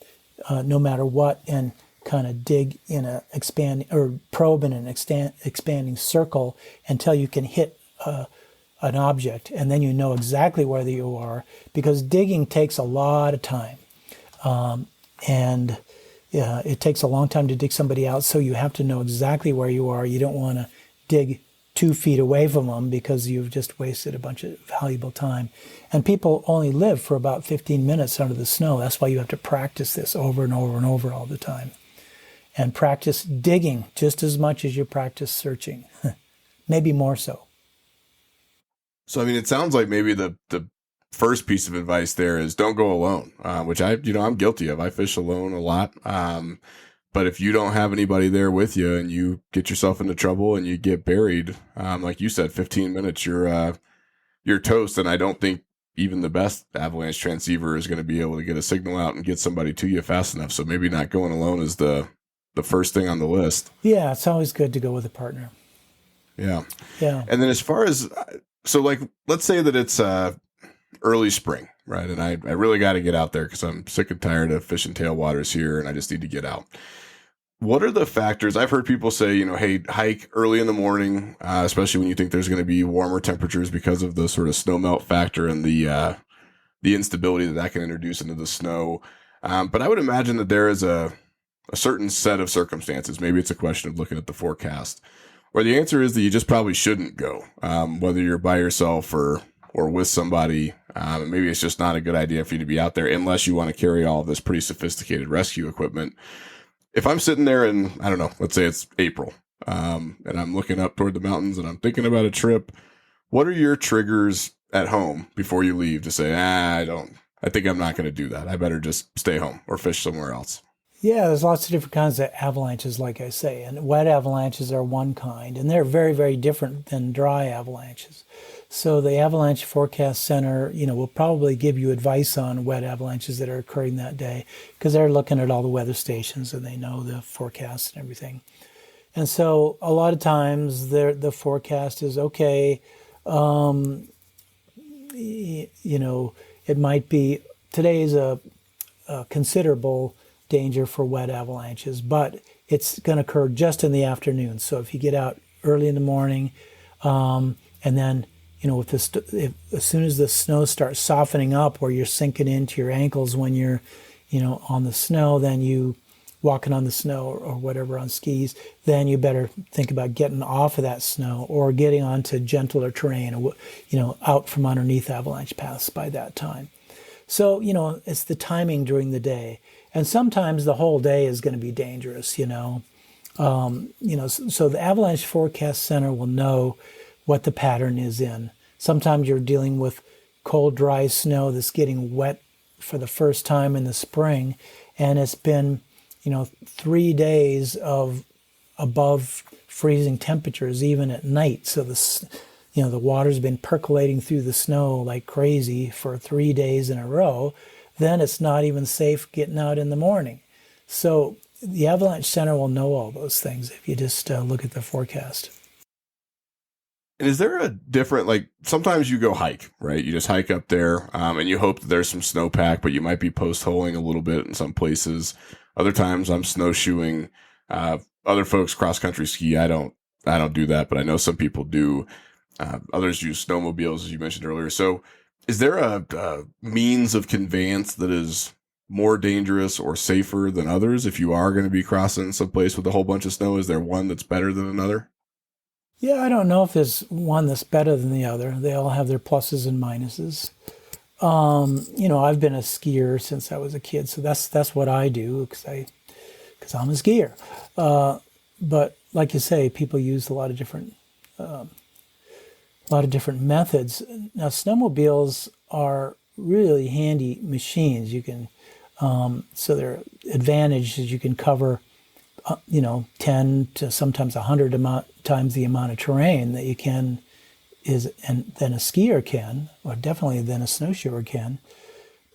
no matter what and kind of dig in probe in an expanding circle until you can hit an object, and then you know exactly where you are, because digging takes a lot of time, and it takes a long time to dig somebody out, so you have to know exactly where you are. You don't want to dig 2 feet away from them because you've just wasted a bunch of valuable time. And people only live for about 15 minutes under the snow. That's why you have to practice this over and over and over all the time. And practice digging just as much as you practice searching, maybe more so. So, I mean, it sounds like maybe the first piece of advice there is don't go alone, which I'm guilty of. I fish alone a lot. But if you don't have anybody there with you and you get yourself into trouble and you get buried, like you said, 15 minutes, you're toast. And I don't think even the best avalanche transceiver is going to be able to get a signal out and get somebody to you fast enough. So maybe not going alone is the first thing on the list. Yeah, it's always good to go with a partner. Yeah. Yeah. And then as far as, so like, let's say that it's early spring, right? And I really got to get out there because I'm sick and tired of fishing tailwaters here and I just need to get out. What are the factors? I've heard people say, hey, hike early in the morning, especially when you think there's going to be warmer temperatures because of the sort of snow melt factor and the instability that can introduce into the snow. But I would imagine that there is a certain set of circumstances. Maybe it's a question of looking at the forecast, where the answer is that you just probably shouldn't go, whether you're by yourself or with somebody. Maybe it's just not a good idea for you to be out there unless you want to carry all of this pretty sophisticated rescue equipment. If I'm sitting there and I don't know, let's say it's April, and I'm looking up toward the mountains and I'm thinking about a trip, what are your triggers at home before you leave to say, I think I'm not going to do that. I better just stay home or fish somewhere else? Yeah, there's lots of different kinds of avalanches, like I say, and wet avalanches are one kind, and they're very, very different than dry avalanches. So the Avalanche Forecast Center, will probably give you advice on wet avalanches that are occurring that day, because they're looking at all the weather stations and they know the forecast and everything. And so a lot of times the forecast is okay. It might be today is a considerable danger for wet avalanches, but it's going to occur just in the afternoon. So if you get out early in the morning, and then as soon as the snow starts softening up, where you're sinking into your ankles when you're on the snow, then you walking on the snow or whatever on skis, then you better think about getting off of that snow or getting onto gentler terrain, out from underneath avalanche paths by that time. So, it's the timing during the day. And sometimes the whole day is going to be dangerous, so the Avalanche Forecast Center will know what the pattern is in. Sometimes you're dealing with cold, dry snow that's getting wet for the first time in the spring, and it's been, 3 days of above freezing temperatures even at night. So the water's been percolating through the snow like crazy for 3 days in a row. Then it's not even safe getting out in the morning. So the Avalanche Center will know all those things if you just look at the forecast. And is there a different, sometimes you go hike, right? You just hike up there and you hope that there's some snowpack, but you might be post-holing a little bit in some places. Other times I'm snowshoeing. Other folks cross-country ski. I don't do that, but I know some people do. Others use snowmobiles, as you mentioned earlier. So is there a means of conveyance that is more dangerous or safer than others if you are going to be crossing someplace with a whole bunch of snow? Is there one that's better than another? Yeah, I don't know if there's one that's better than the other. They all have their pluses and minuses. I've been a skier since I was a kid, so that's what I do because I'm a skier. But like you say, people use a lot of different methods. Now, snowmobiles are really handy machines. You can, so their advantage is you can cover, 10 to sometimes 100 times the amount of terrain that you can than a skier can, or definitely than a snowshoer can.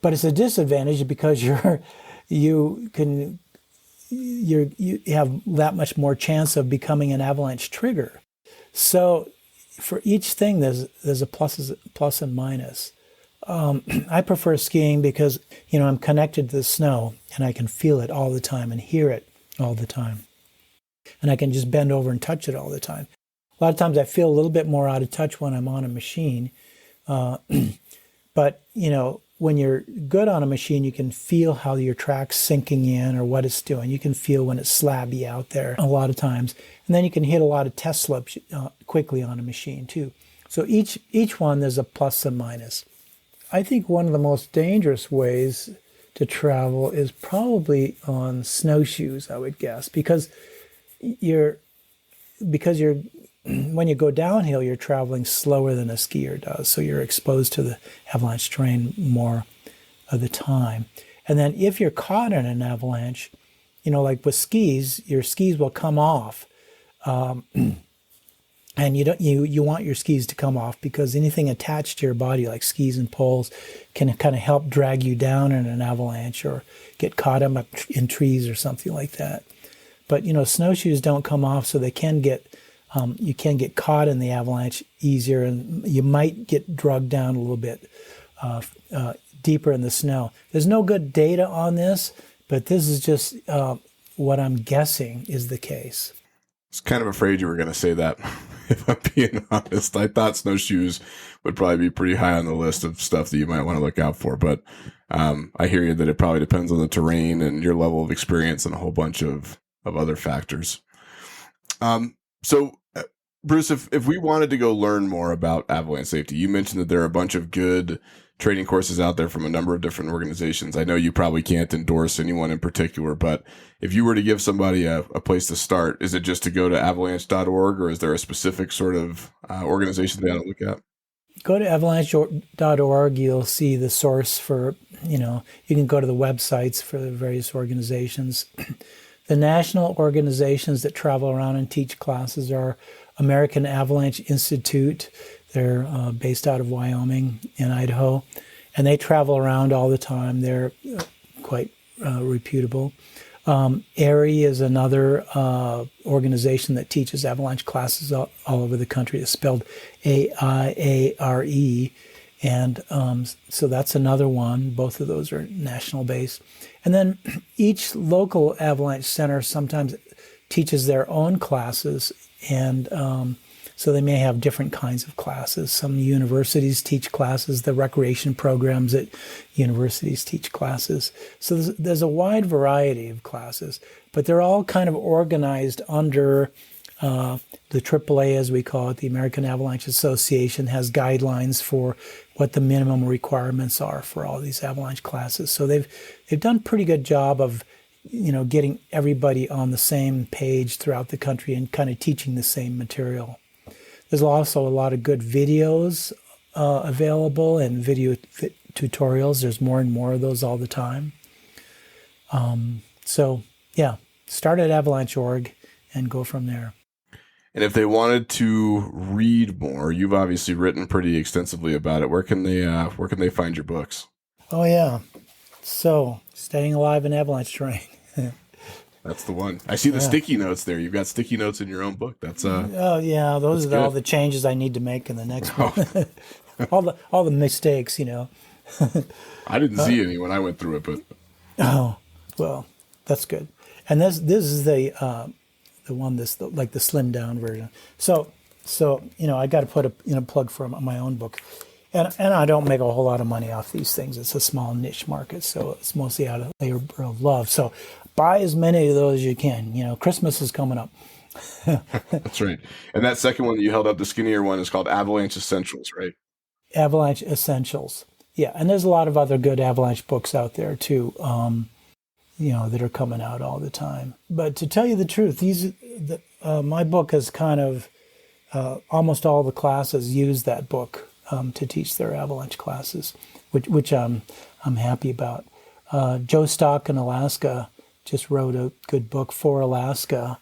but it's a disadvantage because you have that much more chance of becoming an avalanche trigger. So for each thing, there's a plus and minus. I prefer skiing because, I'm connected to the snow and I can feel it all the time and hear it all the time. And I can just bend over and touch it all the time. A lot of times I feel a little bit more out of touch when I'm on a machine. But, when you're good on a machine, you can feel how your track's sinking in or what it's doing. You can feel when it's slabby out there a lot of times. And then you can hit a lot of test slopes quickly on a machine too. So each one, there's a plus and minus. I think one of the most dangerous ways to travel is probably on snowshoes, I would guess, because when you go downhill, you're traveling slower than a skier does, so you're exposed to the avalanche terrain more of the time. And then if you're caught in an avalanche, like with skis, your skis will come off, and you want your skis to come off because anything attached to your body, like skis and poles, can kind of help drag you down in an avalanche or get caught up in trees or something like that. But snowshoes don't come off, so they can get you can get caught in the avalanche easier, and you might get dragged down a little bit deeper in the snow. There's no good data on this, but this is just what I'm guessing is the case. I was kind of afraid you were going to say that, if I'm being honest. I thought snowshoes would probably be pretty high on the list of stuff that you might want to look out for, but I hear you that it probably depends on the terrain and your level of experience and a whole bunch of other factors. So, Bruce, if we wanted to go learn more about avalanche safety, you mentioned that there are a bunch of good training courses out there from a number of different organizations. I know you probably can't endorse anyone in particular, but if you were to give somebody a place to start, is it just to go to avalanche.org, or is there a specific sort of organization they ought to look at? Go to avalanche.org. You'll see the source for, you can go to the websites for the various organizations. The national organizations that travel around and teach classes are American Avalanche Institute. They're based out of Wyoming and Idaho, and they travel around all the time. They're quite reputable. AIRE is another organization that teaches avalanche classes all over the country. It's spelled AIARE. And so that's another one. Both of those are national based. And then each local avalanche center sometimes teaches their own classes. And so they may have different kinds of classes. Some universities teach classes. The recreation programs at universities teach classes. So there's a wide variety of classes, but they're all kind of organized under the AAA, as we call it. The American Avalanche Association has guidelines for what the minimum requirements are for all these avalanche classes. So they've done a pretty good job of getting everybody on the same page throughout the country and kind of teaching the same material. There's also a lot of good videos available and video tutorials. There's more and more of those all the time. So yeah, start at avalanche.org and go from there. And if they wanted to read more, you've obviously written pretty extensively about it. Where can they find your books? Oh yeah. So, Staying Alive in Avalanche Terrain. That's the one. I see the sticky notes there. You've got sticky notes in your own book. That's oh yeah, those are all the changes I need to make in the next one. all the mistakes, I didn't see any when I went through it, but oh well, that's good. And this is the one that's like the slimmed down version. So I got to put a plug for my own book, and I don't make a whole lot of money off these things. It's a small niche market, so it's mostly out of labor of love. So buy as many of those as you can. Christmas is coming up. That's right. And that second one that you held up, the skinnier one, is called Avalanche Essentials, right? Avalanche Essentials. Yeah, and there's a lot of other good avalanche books out there too. That are coming out all the time. But to tell you the truth, my book has kind of almost all the classes use that book to teach their avalanche classes, which I'm happy about. Joe Stock in Alaska just wrote a good book for Alaska.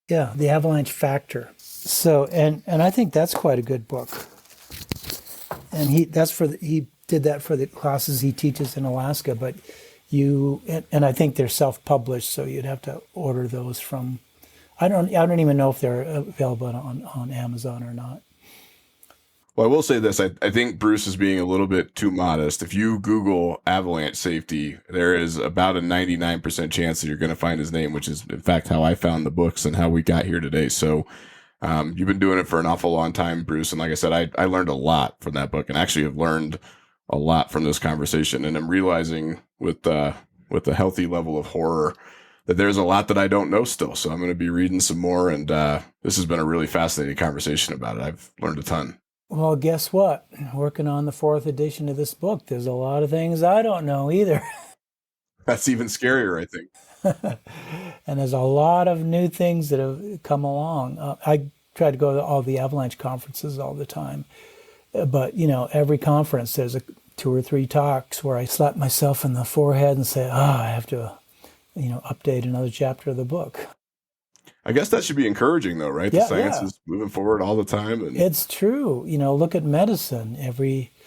Yeah, The Avalanche Factor. So and I think that's quite a good book. And he did that for the classes he teaches in Alaska, but and I think they're self-published, so you'd have to order those from. I don't even know if they're available on Amazon or not. Well, I will say this. I think Bruce is being a little bit too modest. If you Google avalanche safety, there is about a 99% chance that you're going to find his name, which is, in fact, how I found the books and how we got here today. So you've been doing it for an awful long time, Bruce. And like I said, I learned a lot from that book, and actually have learned a lot from this conversation. And I'm realizing with a healthy level of horror that there's a lot that I don't know still. So I'm going to be reading some more. And this has been a really fascinating conversation about it. I've learned a ton. Well, guess what? Working on the 4th edition of this book, there's a lot of things I don't know either. That's even scarier, I think. And there's a lot of new things that have come along. I try to go to all the Avalanche conferences all the time. But, every conference, there's 2 or 3 talks where I slap myself in the forehead and say, I have to, update another chapter of the book. I guess that should be encouraging, though, right? The science is moving forward all the time. And it's true. Look at medicine. I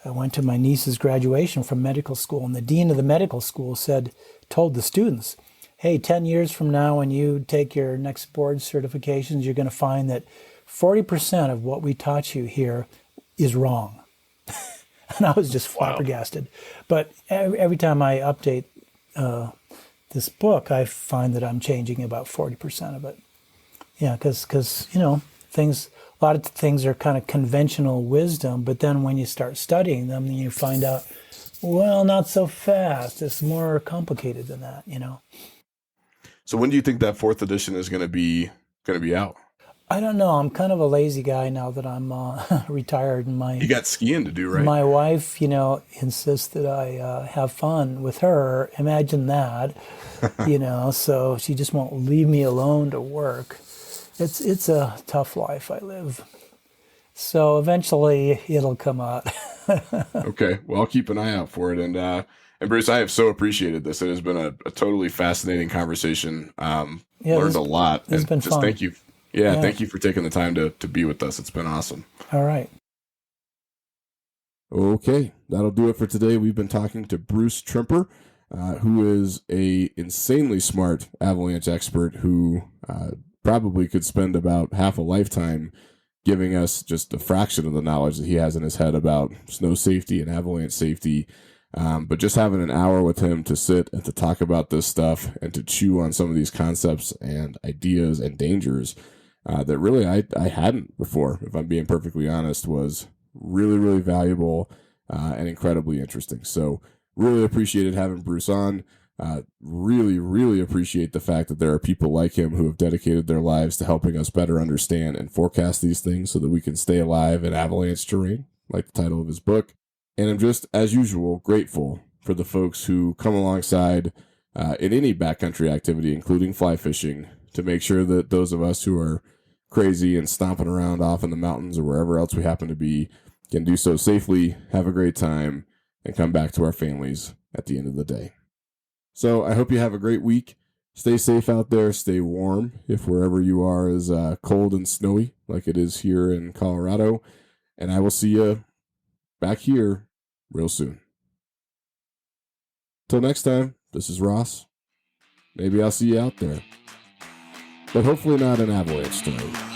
went to my niece's graduation from medical school, and the dean of the medical school told the students, hey, 10 years from now, when you take your next board certifications, you're going to find that 40% of what we taught you here is wrong. And I was just flabbergasted. But every time I update this book, I find that I'm changing about 40% of it. Yeah, because a lot of things are kind of conventional wisdom, but then when you start studying them, you find out, well, not so fast. It's more complicated than that, So when do you think that 4th edition is going to be out? I don't know. I'm kind of a lazy guy now that I'm retired. And you got skiing to do, right? My wife, insists that I have fun with her. Imagine that, so she just won't leave me alone to work. It's a tough life I live. So eventually it'll come out. Okay. Well, I'll keep an eye out for it. And Bruce, I have so appreciated this. It has been a totally fascinating conversation. Learned a lot. It's been fun. Thank you. Yeah, thank you for taking the time to be with us. It's been awesome. All right. Okay, that'll do it for today. We've been talking to Bruce Tremper, who is a insanely smart avalanche expert who probably could spend about half a lifetime giving us just a fraction of the knowledge that he has in his head about snow safety and avalanche safety. But just having an hour with him to sit and to talk about this stuff and to chew on some of these concepts and ideas and dangers that really I hadn't before, if I'm being perfectly honest, was really, really valuable and incredibly interesting. So really appreciated having Bruce on. Really, really appreciate the fact that there are people like him who have dedicated their lives to helping us better understand and forecast these things so that we can stay alive in avalanche terrain, like the title of his book. And I'm just, as usual, grateful for the folks who come alongside in any backcountry activity, including fly fishing, to make sure that those of us who are crazy and stomping around off in the mountains or wherever else we happen to be can do so safely, have a great time, and come back to our families at the end of the day. So I hope you have a great week. Stay safe out there. Stay warm if wherever you are is cold and snowy like it is here in Colorado. And I will see you back here real soon. Till next time, this is Ross. Maybe I'll see you out there. But hopefully not an avalanche story.